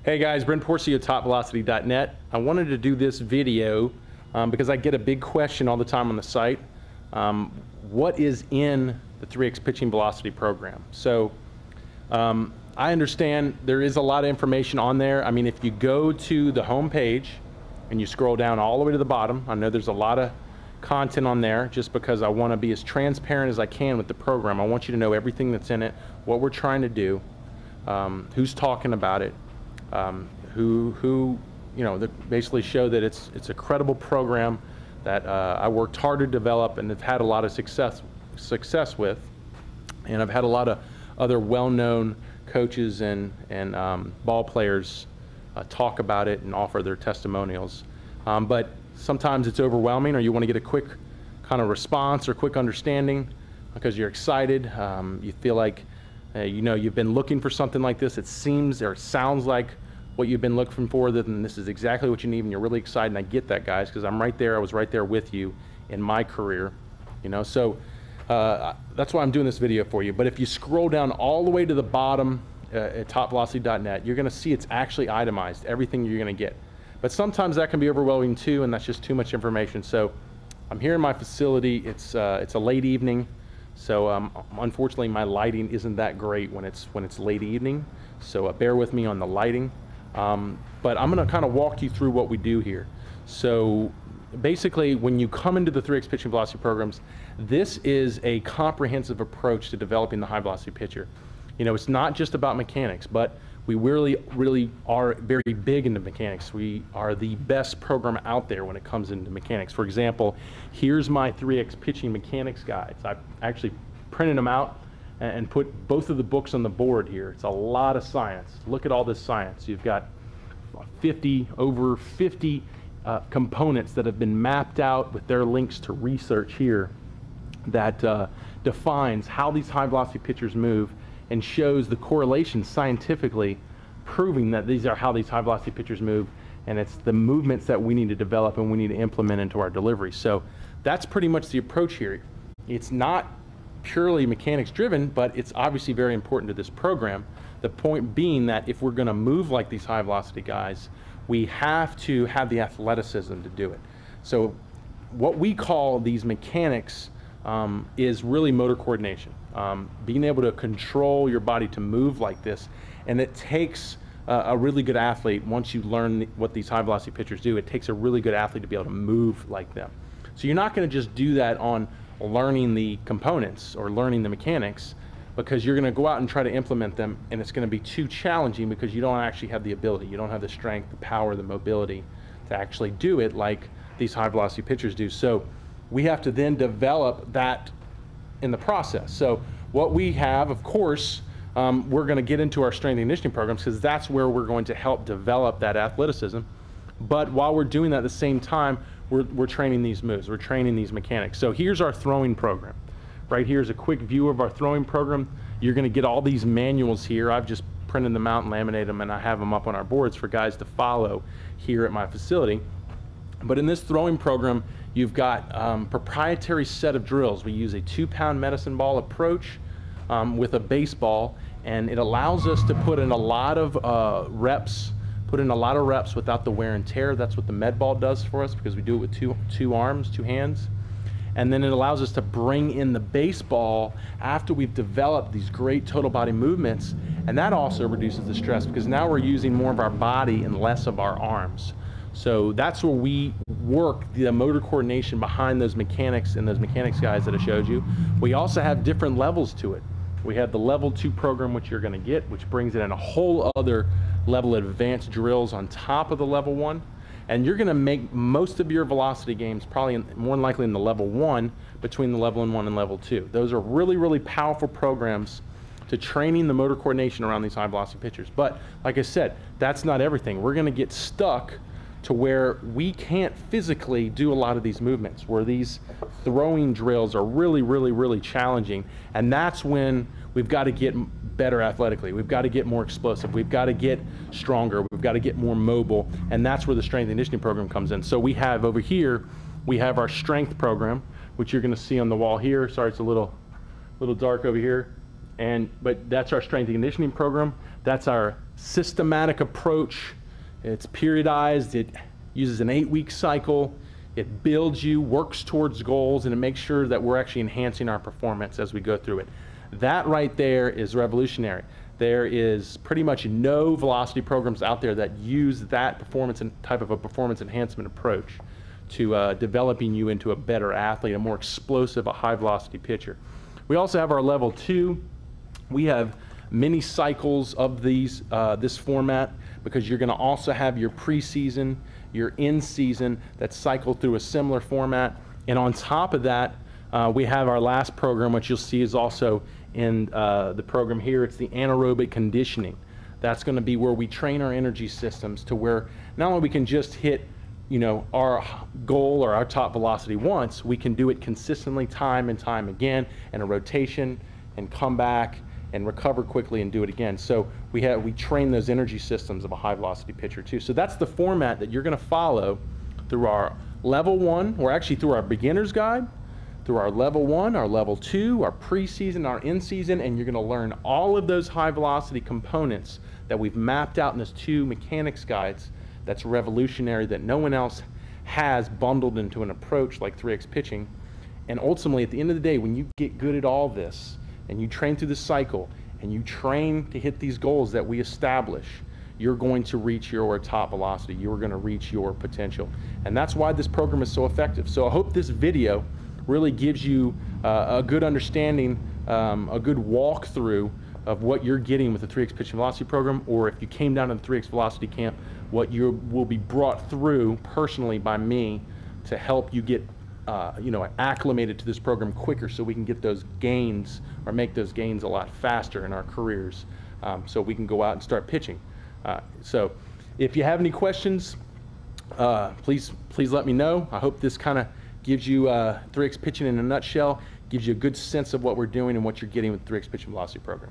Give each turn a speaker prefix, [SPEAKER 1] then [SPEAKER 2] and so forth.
[SPEAKER 1] Hey guys, Brent Porcy at TopVelocity.net. I wanted to do this video because I get a big question all the time on the site. What is in the 3x pitching velocity program? So I understand there is a lot of information on there. I mean, if you go to the home page and you scroll down all the way to the bottom, I know there's a lot of content on there just because I want to be as transparent as I can with the program. I want you to know everything that's in it, what we're trying to do, who's talking about it, who you know, that basically show that it's a credible program that I worked hard to develop and have had a lot of success with, and I've had a lot of other well-known coaches and ball players talk about it and offer their testimonials. But sometimes it's overwhelming, or you want to get a quick kind of response or quick understanding because you're excited. You feel like you know, you've been looking for something like this. It seems or sounds like what you've been looking for, then this is exactly what you need, and you're really excited. And I get that, guys, because I'm right there. I was right there with you in my career, you know. So that's why I'm doing this video for you. But if you scroll down all the way to the bottom at TopVelocity.net, you're going to see it's actually itemized, everything you're going to get. But sometimes that can be overwhelming too, and that's just too much information. So I'm here in my facility. It's a late evening. So unfortunately, my lighting isn't that great when it's late evening. So bear with me on the lighting. But I'm going to kind of walk you through what we do here. So basically, when you come into the 3x pitching velocity programs, this is a comprehensive approach to developing the high velocity pitcher. You know, it's not just about mechanics, but we really are very big into mechanics. We are the best program out there when it comes into mechanics. For example, here's my 3x pitching mechanics guides. I've actually printed them out and put both of the books on the board here. It's a lot of science. Look at all this science. You've got over 50 components that have been mapped out with their links to research here that defines how these high velocity pitchers move and shows the correlation scientifically proving that these are how these high velocity pitchers move, and it's the movements that we need to develop and we need to implement into our delivery. So that's pretty much the approach here. It's not purely mechanics driven, but it's obviously very important to this program. The point being that if we're going to move like these high velocity guys, we have to have the athleticism to do it. So what we call these mechanics is really motor coordination, being able to control your body to move like this. And it takes a really good athlete, once you learn what these high velocity pitchers do, it takes a really good athlete to be able to move like them. So you're not going to just do that on learning the components or learning the mechanics, because you're going to go out and try to implement them, and it's going to be too challenging because you don't actually have the ability. You don't have the strength, the power, the mobility to actually do it like these high velocity pitchers do. So we have to then develop that in the process. So what we have, of course, we're going to get into our strength and conditioning programs because that's where we're going to help develop that athleticism. But while we're doing that at the same time, we're training these moves, we're training these mechanics. So here's our throwing program. Right here is a quick view of our throwing program. You're going to get all these manuals here. I've just printed them out and laminated them, and I have them up on our boards for guys to follow here at my facility. But in this throwing program, you've got proprietary set of drills. We use a 2-pound medicine ball approach with a baseball, and it allows us to put in a lot of reps without the wear and tear. That's what the med ball does for us, because we do it with two arms, two hands. And then it allows us to bring in the baseball after we've developed these great total body movements, and that also reduces the stress because now we're using more of our body and less of our arms. So that's where we work the motor coordination behind those mechanics and those mechanics guys that I showed you. We also have different levels to it. We have the level 2 program, which you're going to get, which brings it in a whole other level of advanced drills on top of the level 1. And you're going to make most of your velocity games probably more than likely in the level 1, between the level 1 and level 2. Those are really, really powerful programs to training the motor coordination around these high velocity pitchers. But like I said, that's not everything. We're going to get stuck to where we can't physically do a lot of these movements, where these throwing drills are really, really, really challenging. And that's when we've got to get better athletically. We've got to get more explosive. We've got to get stronger. We've got to get more mobile. And that's where the strength and conditioning program comes in. So we have over here, we have our strength program, which you're going to see on the wall here. Sorry, it's a little dark over here. But that's our strength and conditioning program. That's our systematic approach. It's periodized. It uses an 8-week cycle. It builds you, works towards goals, and it makes sure that we're actually enhancing our performance as we go through it. That right there is revolutionary. There is pretty much no velocity programs out there that use that performance and type of a performance enhancement approach to developing you into a better athlete, a more explosive, a high velocity pitcher. We also have our level 2. We have many cycles of these, this format, because you're going to also have your preseason, your in-season that cycle through a similar format. And on top of that, we have our last program, which you'll see is also in the program here. It's the anaerobic conditioning. That's going to be where we train our energy systems to where not only we can just hit, you know, our goal or our top velocity once, we can do it consistently time and time again in a rotation and come back and recover quickly and do it again. So we train those energy systems of a high velocity pitcher too. So that's the format that you're going to follow through our level 1, or actually through our beginner's guide, through our level 1, our level 2, our preseason, our in-season, and you're going to learn all of those high velocity components that we've mapped out in those 2 mechanics guides. That's revolutionary, that no one else has bundled into an approach like 3X pitching. And ultimately, at the end of the day, when you get good at all this, and you train through the cycle, and you train to hit these goals that we establish, you're going to reach your top velocity. You're going to reach your potential. And that's why this program is so effective. So I hope this video really gives you a good understanding, a good walkthrough of what you're getting with the 3X Pitching Velocity program, or if you came down to the 3X Velocity Camp, what you will be brought through personally by me to help you get you know, acclimated to this program quicker, so we can get those gains, or make those gains a lot faster in our careers, so we can go out and start pitching. So if you have any questions, please let me know. I hope this kind of gives you 3X Pitching in a nutshell, gives you a good sense of what we're doing and what you're getting with the 3X Pitching Velocity program.